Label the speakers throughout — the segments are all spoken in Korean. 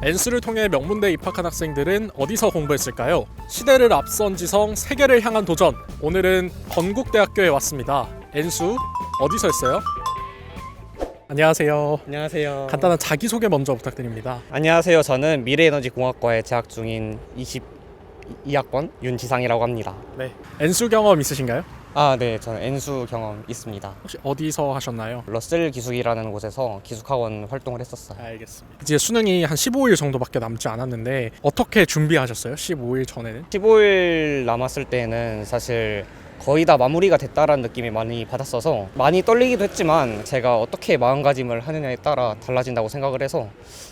Speaker 1: N수를 통해 명문대에 입학한 학생들은 어디서 공부했을까요? 시대를 앞선 지성, 세계를 향한 도전. 오늘은 건국대학교에 왔습니다. N수 어디서 했어요? 안녕하세요.
Speaker 2: 안녕하세요.
Speaker 1: 간단한 자기소개 먼저 부탁드립니다.
Speaker 2: 안녕하세요. 저는 미래에너지공학과에 재학 중인 22학번 윤지상이라고 합니다.
Speaker 1: 네. N수 경험 있으신가요?
Speaker 2: 네. 저는 N수 경험 있습니다.
Speaker 1: 혹시 어디서 하셨나요?
Speaker 2: 러셀 기숙이라는 곳에서 기숙학원 활동을 했었어요.
Speaker 1: 알겠습니다. 이제 수능이 한 15일 정도밖에 남지 않았는데 어떻게 준비하셨어요? 15일 전에는?
Speaker 2: 15일 남았을 때는 사실 거의 다 마무리가 됐다라는 느낌이 많이 받았어서 많이 떨리기도 했지만 제가 어떻게 마음가짐을 하느냐에 따라 달라진다고 생각을 해서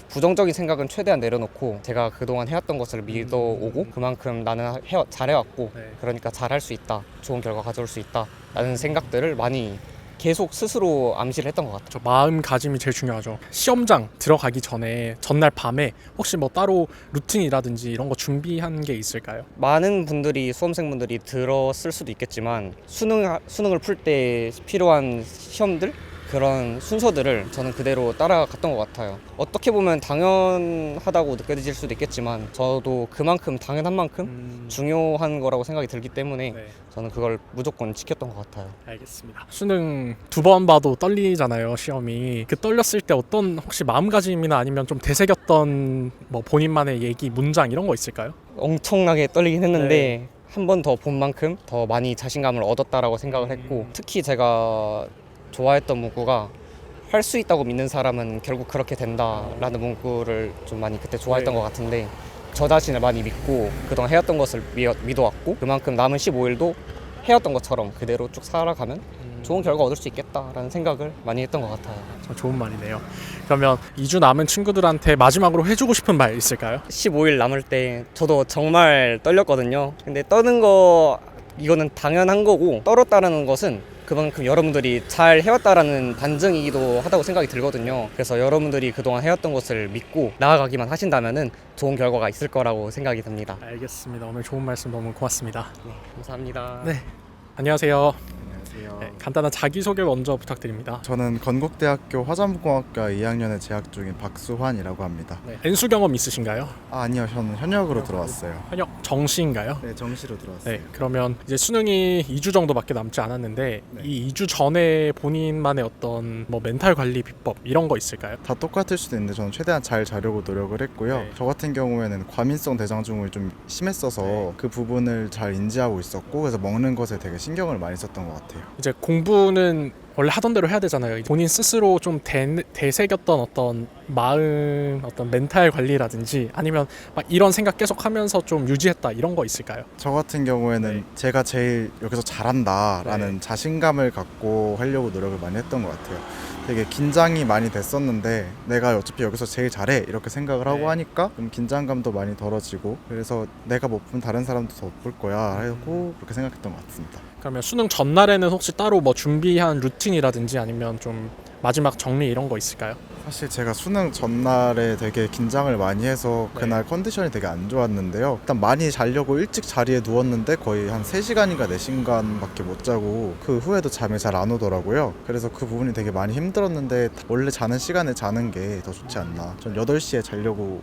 Speaker 2: 부정적인 생각은 최대한 내려놓고 제가 그동안 해왔던 것을 믿어오고 그만큼 나는 잘해왔고
Speaker 1: 네.
Speaker 2: 그러니까 잘할 수 있다, 좋은 결과 가져올 수 있다 라는 생각들을 많이 계속 스스로 암시를 했던 것 같아요.
Speaker 1: 저 마음가짐이 제일 중요하죠. 시험장 들어가기 전에 전날 밤에 혹시 뭐 따로 루틴이라든지 이런 거 준비한 게 있을까요?
Speaker 2: 많은 분들이 수험생분들이 들었을 수도 있겠지만 수능을 풀 때 필요한 시험들 그런 순서들을 저는 그대로 따라갔던 것 같아요. 어떻게 보면 당연하다고 느껴질 수도 있겠지만 저도 그만큼 당연한 만큼 중요한 거라고 생각이 들기 때문에
Speaker 1: 네,
Speaker 2: 저는 그걸 무조건 지켰던 것 같아요.
Speaker 1: 알겠습니다. 수능 두 번 봐도 떨리잖아요, 시험이. 그 떨렸을 때 어떤 혹시 마음가짐이나 아니면 좀 되새겼던 뭐 본인만의 얘기, 문장 이런 거 있을까요?
Speaker 2: 엄청나게 떨리긴 했는데
Speaker 1: 네.
Speaker 2: 한 번 더 본 만큼 더 많이 자신감을 얻었다라고 생각을 했고 특히 제가 좋아했던 문구가 할 수 있다고 믿는 사람은 결국 그렇게 된다라는 문구를 좀 많이 그때 좋아했던
Speaker 1: 네.
Speaker 2: 것 같은데 저 자신을 많이 믿고 그동안 해왔던 것을 믿어왔고 그만큼 남은 15일도 해왔던 것처럼 그대로 쭉 살아가면 좋은 결과 얻을 수 있겠다라는 생각을 많이 했던 것 같아요.
Speaker 1: 참 좋은 말이네요. 그러면 2주 남은 친구들한테 마지막으로 해주고 싶은 말 있을까요?
Speaker 2: 15일 남을 때 저도 정말 떨렸거든요. 근데 떠는 거 이거는 당연한 거고 떨었다는 것은 그만큼 여러분들이 잘 해왔다라는 반증이기도 하다고 생각이 들거든요. 그래서 여러분들이 그동안 해왔던 것을 믿고 나아가기만 하신다면은 좋은 결과가 있을 거라고 생각이 듭니다.
Speaker 1: 알겠습니다. 오늘 좋은 말씀 너무 고맙습니다.
Speaker 2: 네, 감사합니다.
Speaker 1: 네. 안녕하세요.
Speaker 3: 안녕하세요.
Speaker 1: 네, 간단한 자기소개 먼저 부탁드립니다.
Speaker 3: 저는 건국대학교 화장품공학과 2학년에 재학 중인 박수환이라고 합니다.
Speaker 1: 네. N수 경험 있으신가요?
Speaker 3: 아니요, 저는 현역으로 들어왔어요.
Speaker 1: 현역 정시인가요?
Speaker 3: 네, 정시로 들어왔어요.
Speaker 1: 네, 그러면 이제 수능이 2주 정도밖에 남지 않았는데
Speaker 3: 네.
Speaker 1: 이 2주 전에 본인만의 어떤 뭐 멘탈 관리 비법 이런 거 있을까요?
Speaker 3: 다 똑같을 수도 있는데 저는 최대한 잘 자려고 노력을 했고요.
Speaker 1: 네.
Speaker 3: 저 같은 경우에는 과민성 대장증후군이 좀 심했어서
Speaker 1: 네.
Speaker 3: 그 부분을 잘 인지하고 있었고 그래서 먹는 것에 되게 신경을 많이 썼던 것 같아요.
Speaker 1: 이제 공부는 원래 하던 대로 해야 되잖아요. 본인 스스로 좀 되새겼던 어떤 마음, 어떤 멘탈 관리라든지 아니면 막 이런 생각 계속 하면서 좀 유지했다 이런 거 있을까요?
Speaker 3: 저 같은 경우에는
Speaker 1: 네.
Speaker 3: 제가 제일 여기서 잘한다라는
Speaker 1: 네.
Speaker 3: 자신감을 갖고 하려고 노력을 많이 했던 것 같아요. 되게 긴장이 많이 됐었는데 내가 어차피 여기서 제일 잘해 이렇게 생각을 하고
Speaker 1: 네.
Speaker 3: 하니까 좀 긴장감도 많이 덜어지고 그래서 내가 못 보면 다른 사람도 더 못 볼 거야 하고 그렇게 생각했던 것 같습니다.
Speaker 1: 그러면 수능 전날에는 혹시 따로 뭐 준비한 루틴이라든지 아니면 좀 마지막 정리 이런 거 있을까요?
Speaker 3: 사실 제가 수능 전날에 되게 긴장을 많이 해서 그날 컨디션이 되게 안 좋았는데요. 일단 많이 자려고 일찍 자리에 누웠는데 거의 한 3시간인가 4시간밖에 못 자고 그 후에도 잠이 잘 안 오더라고요. 그래서 그 부분이 되게 많이 힘들었는데 원래 자는 시간에 자는 게 더 좋지 않나. 전 8시에 자려고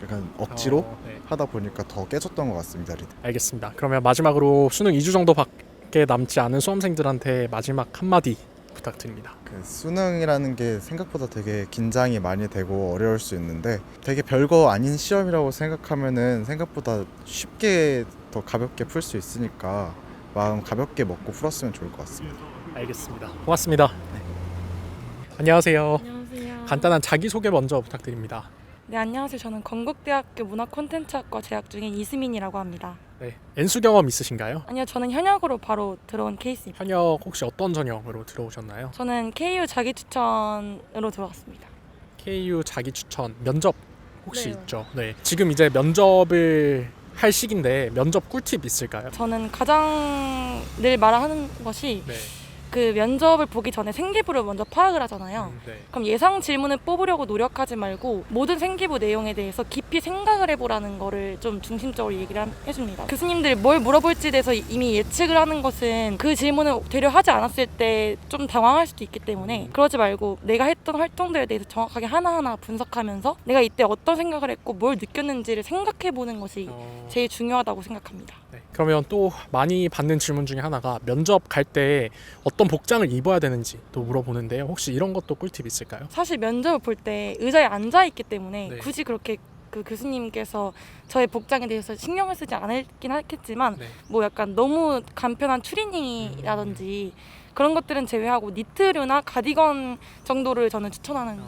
Speaker 3: 약간 억지로
Speaker 1: 네.
Speaker 3: 하다 보니까 더 깨졌던 것 같습니다.
Speaker 1: 알겠습니다. 그러면 마지막으로 수능 2주 정도밖에 남지 않은 수험생들한테 마지막 한마디 부탁드립니다.
Speaker 3: 그 수능이라는 게 생각보다 되게 긴장이 많이 되고 어려울 수 있는데 되게 별거 아닌 시험이라고 생각하면은 생각보다 쉽게 더 가볍게 풀 수 있으니까 마음 가볍게 먹고 풀었으면 좋을 것 같습니다.
Speaker 1: 알겠습니다. 고맙습니다. 안녕하세요.
Speaker 4: 안녕하세요.
Speaker 1: 간단한 자기소개 먼저 부탁드립니다.
Speaker 4: 네, 안녕하세요. 저는 건국대학교 문화콘텐츠학과 재학 중인 이수민이라고 합니다.
Speaker 1: 네. N수 경험 있으신가요?
Speaker 4: 아니요, 저는 현역으로 바로 들어온 케이스입니다.
Speaker 1: 현역 혹시 어떤 전형으로 들어오셨나요?
Speaker 4: 저는 KU 자기 추천으로 들어왔습니다.
Speaker 1: KU 자기 추천 면접 혹시
Speaker 4: 네.
Speaker 1: 있죠? 네. 지금 이제 면접을 할 시기인데 면접 꿀팁 있을까요?
Speaker 4: 저는 가장 늘 말하는 것이
Speaker 1: 네.
Speaker 4: 그 면접을 보기 전에 생기부를 먼저 파악을 하잖아요.
Speaker 1: 네.
Speaker 4: 그럼 예상 질문을 뽑으려고 노력하지 말고 모든 생기부 내용에 대해서 깊이 생각을 해보라는 거를 좀 중심적으로 얘기를 해줍니다. 교수님들이 뭘 물어볼지에 대해서 이미 예측을 하는 것은 그 질문을 되려 하지 않았을 때 좀 당황할 수도 있기 때문에 그러지 말고 내가 했던 활동들에 대해서 정확하게 하나하나 분석하면서 내가 이때 어떤 생각을 했고 뭘 느꼈는지를 생각해보는 것이 제일 중요하다고 생각합니다.
Speaker 1: 네. 그러면 또 많이 받는 질문 중에 하나가 면접 갈 때 어떤 복장을 입어야 되는지 또 물어보는데요. 혹시 이런 것도 꿀팁 있을까요?
Speaker 4: 사실 면접을 볼 때 의자에 앉아 있기 때문에
Speaker 1: 네.
Speaker 4: 굳이 그렇게 그 교수님께서 저의 복장에 대해서 신경을 쓰지 않긴 하겠지만
Speaker 1: 네.
Speaker 4: 뭐 약간 너무 간편한 추리닝이라든지 그런 것들은 제외하고 니트류나 가디건 정도를 저는 추천하는.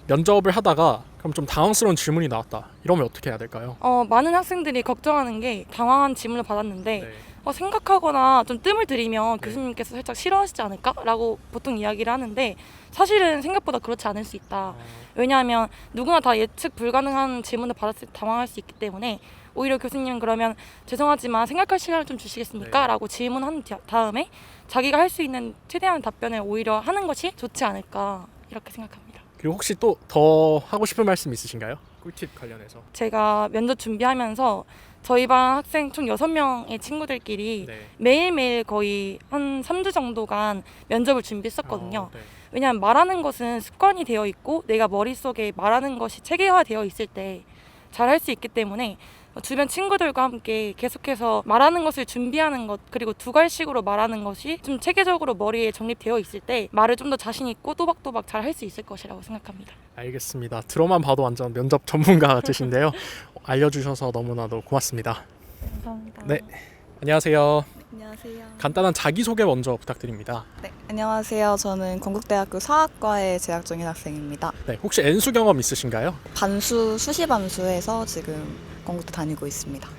Speaker 1: 면접을 하다가 그럼 좀 당황스러운 질문이 나왔다. 이러면 어떻게 해야 될까요?
Speaker 4: 많은 학생들이 걱정하는 게 당황한 질문을 받았는데
Speaker 1: 네.
Speaker 4: 생각하거나 좀 뜸을 들이면
Speaker 1: 네.
Speaker 4: 교수님께서 살짝 싫어하시지 않을까? 라고 보통 이야기를 하는데 사실은 생각보다 그렇지 않을 수 있다. 왜냐하면 누구나 다 예측 불가능한 질문을 받았을 때 당황할 수 있기 때문에 오히려 교수님은 그러면 죄송하지만 생각할 시간을 좀 주시겠습니까?
Speaker 1: 네.
Speaker 4: 라고 질문한 다음에 자기가 할 수 있는 최대한 답변을 오히려 하는 것이 좋지 않을까 이렇게 생각합니다.
Speaker 1: 그리고 혹시 또 더 하고 싶은 말씀 있으신가요? 꿀팁 관련해서.
Speaker 4: 제가 면접 준비하면서 저희 반 학생 총 6명의 친구들끼리
Speaker 1: 네.
Speaker 4: 매일매일 거의 한 3주 정도간 면접을 준비했었거든요.
Speaker 1: 네.
Speaker 4: 왜냐하면 말하는 것은 습관이 되어 있고 내가 머릿속에 말하는 것이 체계화되어 있을 때 잘할 수 있기 때문에 주변 친구들과 함께 계속해서 말하는 것을 준비하는 것 그리고 두갈식으로 말하는 것이 좀 체계적으로 머리에 정립되어 있을 때 말을 좀 더 자신 있고 또박또박 잘 할 수 있을 것이라고 생각합니다.
Speaker 1: 알겠습니다. 들어만 봐도 완전 면접 전문가 같으신데요. 알려주셔서 너무나도 고맙습니다.
Speaker 4: 감사합니다.
Speaker 1: 네. 안녕하세요.
Speaker 5: 안녕하세요.
Speaker 1: 간단한 자기소개 먼저 부탁드립니다.
Speaker 5: 네, 안녕하세요. 저는 건국대학교 사학과에 재학 중인 학생입니다.
Speaker 1: 네, 혹시 N수 경험 있으신가요?
Speaker 5: 수시 반수해서 지금 건국대 다니고 있습니다.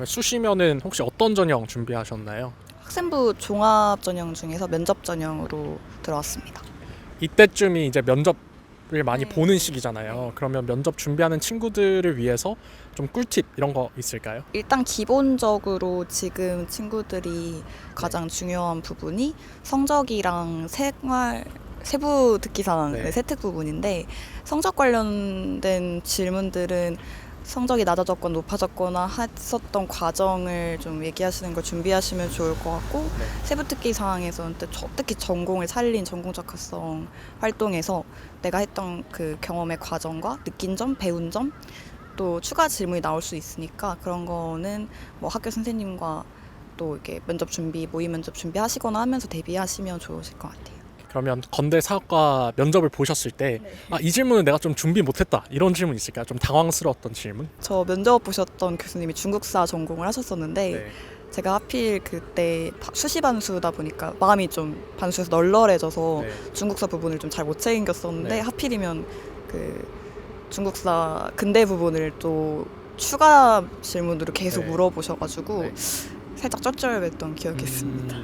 Speaker 1: 수시면은 혹시 어떤 전형 준비하셨나요?
Speaker 5: 학생부 종합 전형 중에서 면접 전형으로 들어왔습니다.
Speaker 1: 이때쯤이 이제 면접을 많이
Speaker 5: 네.
Speaker 1: 보는 시기잖아요. 그러면 면접 준비하는 친구들을 위해서 좀 꿀팁 이런 거 있을까요?
Speaker 5: 일단 기본적으로 지금 친구들이 가장 중요한 부분이 성적이랑 세부 특기사항
Speaker 1: 네.
Speaker 5: 세특 부분인데 성적 관련된 질문들은 성적이 낮아졌거나 높아졌거나 했었던 과정을 좀 얘기하시는 걸 준비하시면 좋을 것 같고
Speaker 1: 네.
Speaker 5: 세부 특기 사항에서는 특히 전공을 살린 전공 적합성 활동에서 내가 했던 그 경험의 과정과 느낀 점, 배운 점 또 추가 질문이 나올 수 있으니까 그런 거는 뭐 학교 선생님과 또 이렇게 모의 면접 준비하시거나 하면서 대비하시면 좋으실 것 같아요.
Speaker 1: 그러면 건대 사학과 면접을 보셨을 때 이 질문은 내가 좀 준비 못했다 이런 질문 있을까요? 좀 당황스러웠던 질문?
Speaker 5: 저 면접 보셨던 교수님이 중국사 전공을 하셨었는데
Speaker 1: 네.
Speaker 5: 제가 하필 그때 수시 반수다 보니까 마음이 좀 반수에서 널널해져서
Speaker 1: 네.
Speaker 5: 중국사 부분을 좀 잘 못 챙겼었는데
Speaker 1: 네.
Speaker 5: 하필이면 그 중국사 근대 부분을 또 추가 질문으로 계속
Speaker 1: 네.
Speaker 5: 물어보셔가지고
Speaker 1: 네.
Speaker 5: 살짝 쩔쩔맸던 기억이 있습니다.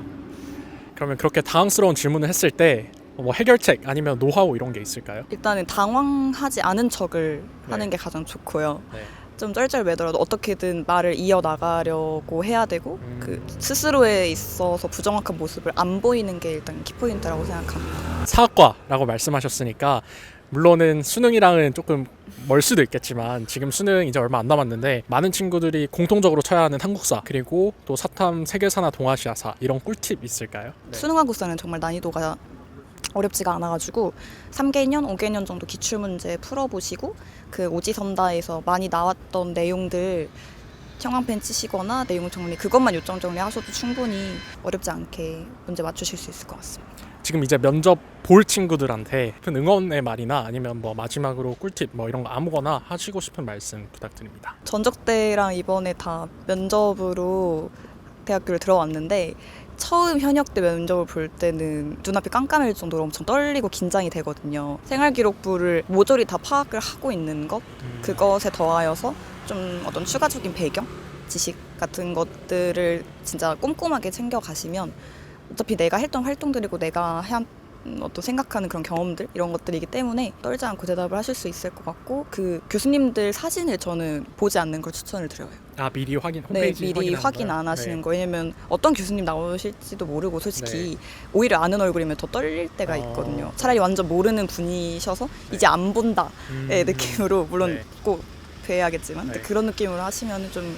Speaker 1: 그러면 그렇게 당황스러운 질문을 했을 때 뭐 해결책 아니면 노하우 이런 게 있을까요?
Speaker 5: 일단은 당황하지 않은 척을
Speaker 1: 네.
Speaker 5: 하는 게 가장 좋고요.
Speaker 1: 네.
Speaker 5: 좀 쩔쩔매더라도 어떻게든 말을 이어나가려고 해야 되고 그
Speaker 1: 음.
Speaker 5: 스스로에 있어서 부정확한 모습을 안 보이는 게 일단 키포인트라고 생각합니다.
Speaker 1: 사학과라고 말씀하셨으니까 물론은 수능이랑은 조금 멀 수도 있겠지만 지금 수능 이제 얼마 안 남았는데 많은 친구들이 공통적으로 쳐야 하는 한국사 그리고 또 사탐 세계사나 동아시아사 이런 꿀팁 있을까요? 네.
Speaker 5: 수능 한국사는 정말 난이도가 어렵지가 않아가지고 3개년, 5개년 정도 기출문제 풀어보시고 그 오지선다에서 많이 나왔던 내용들 형광펜 치시거나 내용 정리 그것만 요점 정리하셔도 충분히 어렵지 않게 문제 맞추실 수 있을 것 같습니다.
Speaker 1: 지금 이제 면접 볼 친구들한테 큰 응원의 말이나 아니면 뭐 마지막으로 꿀팁 뭐 이런 거 아무거나 하시고 싶은 말씀 부탁드립니다.
Speaker 5: 전적대랑 이번에 다 면접으로 대학교를 들어왔는데 처음 현역 때 면접을 볼 때는 눈앞이 깜깜할 정도로 엄청 떨리고 긴장이 되거든요. 생활기록부를 모조리 다 파악을 하고 있는 것 그것에 더하여서 좀 어떤 추가적인 배경, 지식 같은 것들을 진짜 꼼꼼하게 챙겨가시면 어차피 내가 했던 활동들이고 내가 한 어떤 생각하는 그런 경험들 이런 것들이기 때문에 떨지 않고 대답을 하실 수 있을 것 같고 그 교수님들 사진을 저는 보지 않는 걸 추천을 드려요.
Speaker 1: 아 미리 확인
Speaker 5: 네,
Speaker 1: 홈페이지
Speaker 5: 미리
Speaker 1: 확인하는
Speaker 5: 확인
Speaker 1: 거예요?
Speaker 5: 안 하시는
Speaker 1: 네.
Speaker 5: 거. 왜냐면 어떤 교수님 나오실지도 모르고 솔직히 오히려 아는 얼굴이면 더 떨릴 때가 있거든요. 차라리 완전 모르는 분이셔서 이제 안 본다의 느낌으로 물론
Speaker 1: 네.
Speaker 5: 꼭 뵈야겠지만
Speaker 1: 네.
Speaker 5: 그런 느낌으로 하시면 좀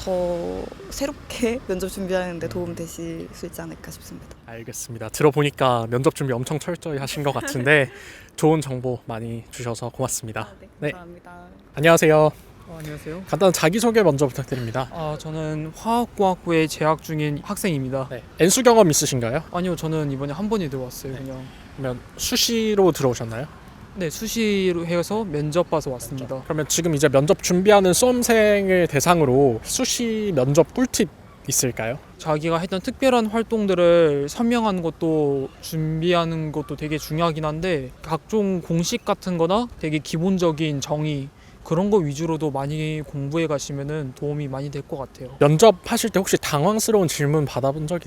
Speaker 5: 더 새롭게 면접 준비하는데 도움 되실 수 있지 않을까 싶습니다.
Speaker 1: 알겠습니다. 들어보니까 면접 준비 엄청 철저히 하신 것 같은데 좋은 정보 많이 주셔서 고맙습니다. 네.
Speaker 5: 감사합니다.
Speaker 1: 안녕하세요.
Speaker 6: 안녕하세요.
Speaker 1: 간단한 자기소개 먼저 부탁드립니다.
Speaker 6: 저는 화학공학부에 재학 중인 학생입니다.
Speaker 1: 네. N수 경험 있으신가요?
Speaker 6: 아니요, 저는 이번에 한 번에 들어왔어요.
Speaker 1: 네.
Speaker 6: 그냥
Speaker 1: 그러면 수시로 들어오셨나요?
Speaker 6: 네, 수시로 해서 면접 봐서 왔습니다.
Speaker 1: 그러면 지금 이제 면접 준비하는 수험생을 대상으로 수시 면접 꿀팁 있을까요?
Speaker 6: 자기가 했던 특별한 활동들을 설명하는 것도 준비하는 것도 되게 중요하긴 한데 각종 공식 같은 거나 되게 기본적인 정의 그런 거 위주로도 많이 공부해 가시면은 도움이 많이 될 것 같아요.
Speaker 1: 면접 하실 때 혹시 당황스러운 질문 받아본 적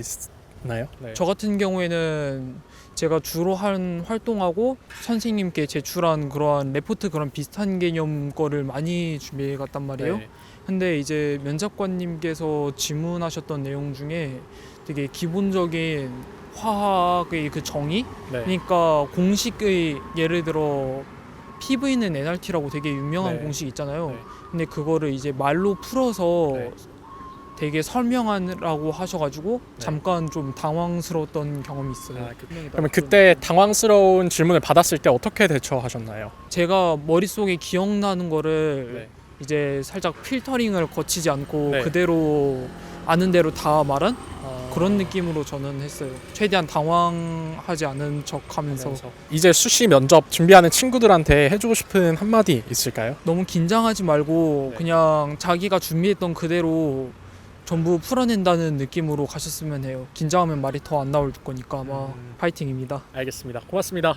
Speaker 1: 있나요? 네.
Speaker 6: 저 같은 경우에는 제가 주로 한 활동하고 선생님께 제출한 그러한 레포트 그런 비슷한 개념 거를 많이 준비해 갔단 말이에요.
Speaker 1: 네.
Speaker 6: 근데 이제 면접관님께서 질문하셨던 내용 중에 되게 기본적인 화학의 그 정의?
Speaker 1: 네.
Speaker 6: 그러니까 공식의 예를 들어 PV는 NRT라고 되게 유명한
Speaker 1: 네.
Speaker 6: 공식 있잖아요.
Speaker 1: 네.
Speaker 6: 근데 그거를 이제 말로 풀어서
Speaker 1: 네.
Speaker 6: 되게 설명하라고 하셔가지고
Speaker 1: 네.
Speaker 6: 잠깐 좀 당황스러웠던 경험이 있어요.
Speaker 1: 아, 그러면 그때 당황스러운 질문을 받았을 때 어떻게 대처하셨나요?
Speaker 6: 제가 머릿속에 기억나는 거를
Speaker 1: 네.
Speaker 6: 이제 살짝 필터링을 거치지 않고
Speaker 1: 네.
Speaker 6: 그대로 아는 대로 다 말한
Speaker 1: 아,
Speaker 6: 그런 느낌으로 저는 했어요. 최대한 당황하지 않은 척하면서
Speaker 1: 이제 수시 면접 준비하는 친구들한테 해주고 싶은 한마디 있을까요?
Speaker 6: 너무 긴장하지 말고
Speaker 1: 네.
Speaker 6: 그냥 자기가 준비했던 그대로 전부 풀어낸다는 느낌으로 가셨으면 해요. 긴장하면 말이 더 안 나올 거니까 아마 파이팅입니다.
Speaker 1: 알겠습니다. 고맙습니다.